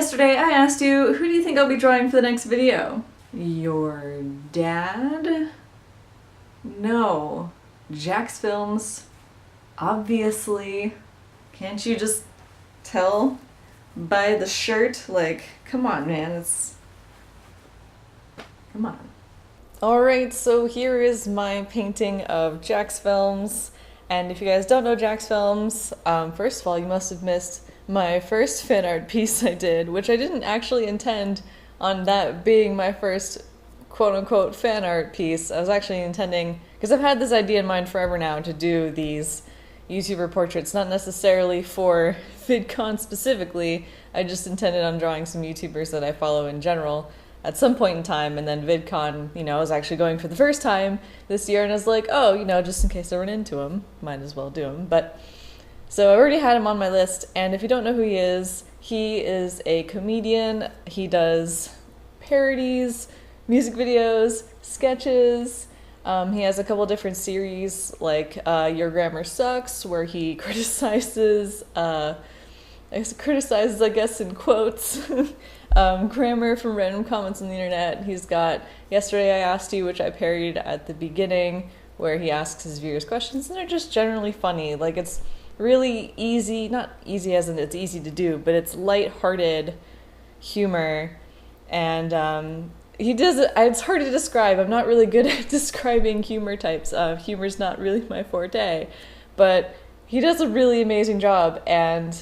Yesterday I asked you, who do you think I'll be drawing for the next video? Your dad? No. Jacksfilms. Obviously. Can't you just tell by the shirt? Like, come on, man, come on. Alright, so here is my painting of Jacksfilms. And if you guys don't know Jacksfilms, first of all, you must have missed my first fan art piece I did, which I didn't actually intend on that being my first quote-unquote fan art piece. I was actually intending, because I've had this idea in mind forever now, to do these YouTuber portraits, not necessarily for Vidcon specifically. I just intended on drawing some YouTubers that I follow in general at some point in time, and then Vidcon, you know, I was actually going for the first time this year, and I was like, oh, you know, just in case I run into him, might as well do him. But so I already had him on my list, and if you don't know who he is a comedian. He does parodies, music videos, sketches. He has a couple different series, like Your Grammar Sucks, where he criticizes, I guess in quotes, grammar from random comments on the internet. He's got Yesterday I Asked You, which I parodied at the beginning, where he asks his viewers questions, and they're just generally funny. Like, it's really easy, not easy as in it's easy to do, but it's light-hearted humor, and he does it. It's hard to describe. I'm not really good at describing humor types. Humor's not really my forte, but he does a really amazing job, and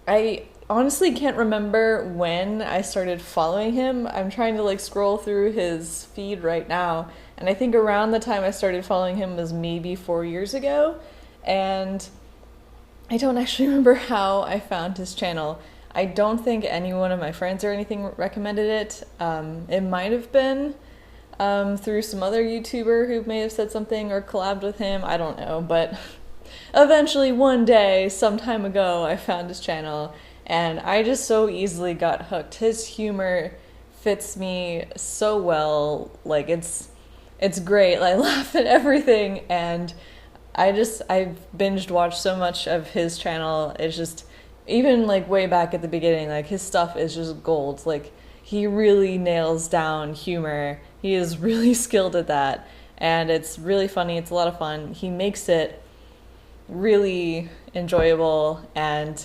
I honestly can't remember when I started following him. I'm trying to like scroll through his feed right now, and I think around the time I started following him was maybe 4 years ago, and I don't actually remember how I found his channel. I don't think any one of my friends or anything recommended it. It might have been through some other YouTuber who may have said something or collabed with him. I don't know, but eventually one day, some time ago, I found his channel, and I just so easily got hooked. His humor fits me so well. Like, it's great. I laugh at everything, and I've binged watched so much of his channel. It's just, even like way back at the beginning, like his stuff is just gold. Like, he really nails down humor. He is really skilled at that, and it's really funny. It's a lot of fun. He makes it really enjoyable, and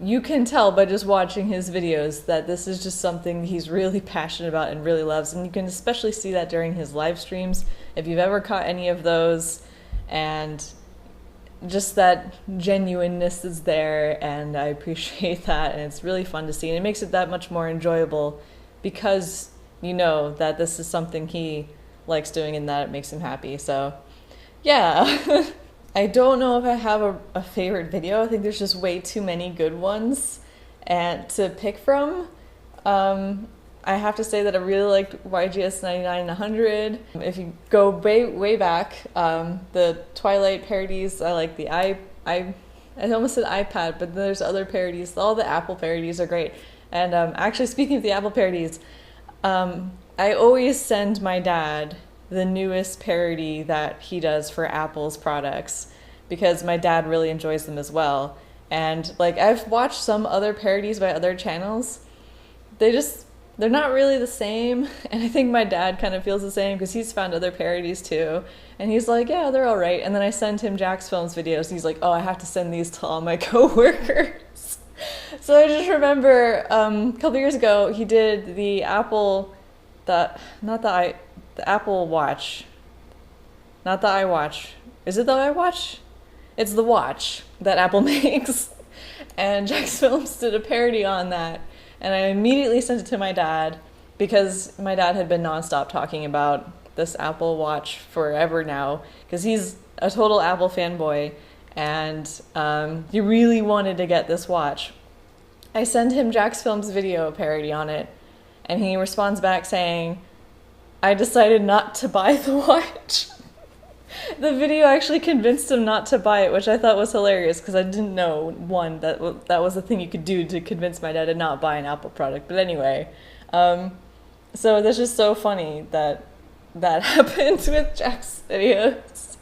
you can tell by just watching his videos that this is just something he's really passionate about and really loves, and you can especially see that during his live streams, if you've ever caught any of those, and just that genuineness is there, and I appreciate that, and it's really fun to see, and it makes it that much more enjoyable because you know that this is something he likes doing and that it makes him happy. So yeah. I don't know if I have a favorite video. I think there's just way too many good ones and to pick from. I have to say that I really liked YGS 99-100. If you go way back, the Twilight parodies, I like the I almost said iPad, but there's other parodies. All the Apple parodies are great. And actually, speaking of the Apple parodies, I always send my dad the newest parody that he does for Apple's products, because my dad really enjoys them as well. And like, I've watched some other parodies by other channels. They're not really the same, and I think my dad kind of feels the same because he's found other parodies too, and he's like, yeah, they're all right. And then I send him Jacksfilms videos, and he's like, oh, I have to send these to all my coworkers. So I just remember a couple years ago he did the Apple, the Apple Watch, not the iWatch. Is it the iWatch? It's the watch that Apple makes, and Jacksfilms did a parody on that. And I immediately sent it to my dad because my dad had been nonstop talking about this Apple Watch forever now, because he's a total Apple fanboy, and he really wanted to get this watch. I send him Jacksfilms video parody on it, and he responds back saying, I decided not to buy the watch. The video actually convinced him not to buy it, which I thought was hilarious because I didn't know, one, that was a thing you could do to convince my dad to not buy an Apple product. But anyway, so that's just so funny that happened with Jack's videos.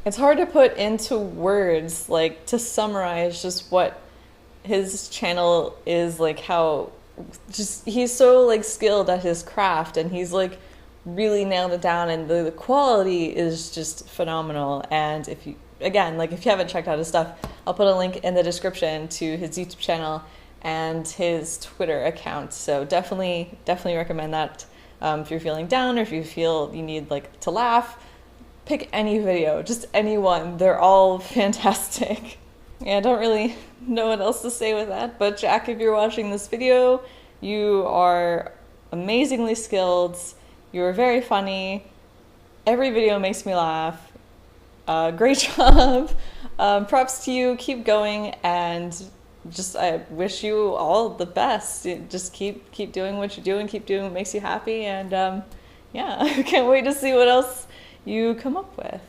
It's hard to put into words, like to summarize just what his channel is, like how he's so like skilled at his craft, and he's like really nailed it down, and the quality is just phenomenal. And if you haven't checked out his stuff, I'll put a link in the description to his YouTube channel and his Twitter account. So definitely recommend that. If you're feeling down, or if you feel you need like to laugh, pick any video, just any one. They're all fantastic. Yeah, I don't really know what else to say with that, but Jack, if you're watching this video, you are amazingly skilled. You are very funny. Every video makes me laugh. Great job. Props to you. Keep going, and I wish you all the best. Just keep doing what you do, and keep doing what makes you happy. And yeah, I can't wait to see what else you come up with.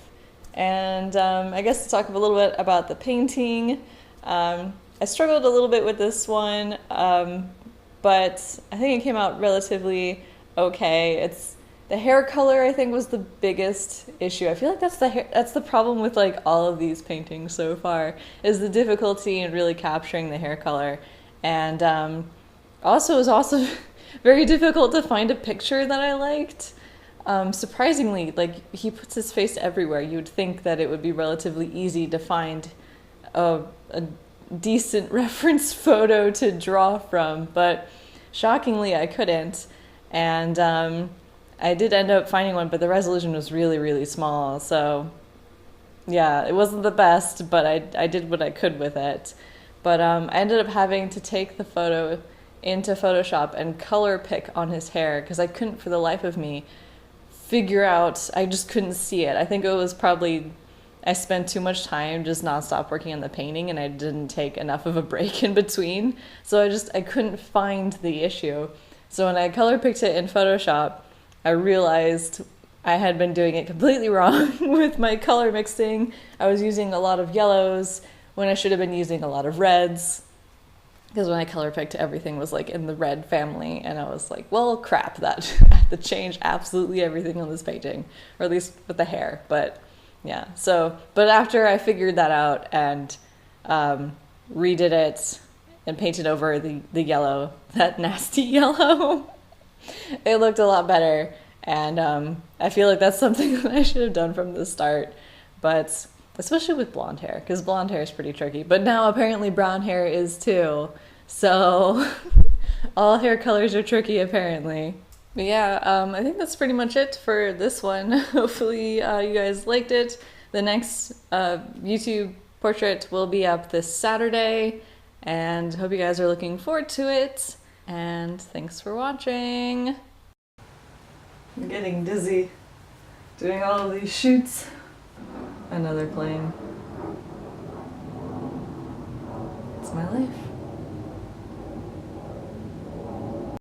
And I guess to talk a little bit about the painting. I struggled a little bit with this one, but I think it came out relatively okay. The hair color, I think, was the biggest issue. I feel like that's the problem with like all of these paintings so far, is the difficulty in really capturing the hair color. And also it was also very difficult to find a picture that I liked. Surprisingly, like, he puts his face everywhere. You would think that it would be relatively easy to find a decent reference photo to draw from, but shockingly I couldn't. And I did end up finding one, but the resolution was really, really small. So yeah, it wasn't the best, but I did what I could with it. But I ended up having to take the photo into Photoshop and color pick on his hair, because I couldn't for the life of me figure out, I just couldn't see it. I think it was probably I spent too much time just nonstop working on the painting, and I didn't take enough of a break in between. So I couldn't find the issue. So when I color picked it in Photoshop, I realized I had been doing it completely wrong with my color mixing. I was using a lot of yellows when I should have been using a lot of reds, because when I color picked, everything was like in the red family, and I was like, well, crap, that I have to change absolutely everything on this painting, or at least with the hair. But yeah, but after I figured that out and redid it and painted over the yellow, that nasty yellow, it looked a lot better. And I feel like that's something that I should have done from the start, but especially with blonde hair, because blonde hair is pretty tricky. But now apparently brown hair is too, so all hair colors are tricky apparently. But yeah, I think that's pretty much it for this one. Hopefully you guys liked it. The next YouTube portrait will be up this Saturday, and hope you guys are looking forward to it. And thanks for watching. I'm getting dizzy doing all of these shoots. Another plane. It's my life.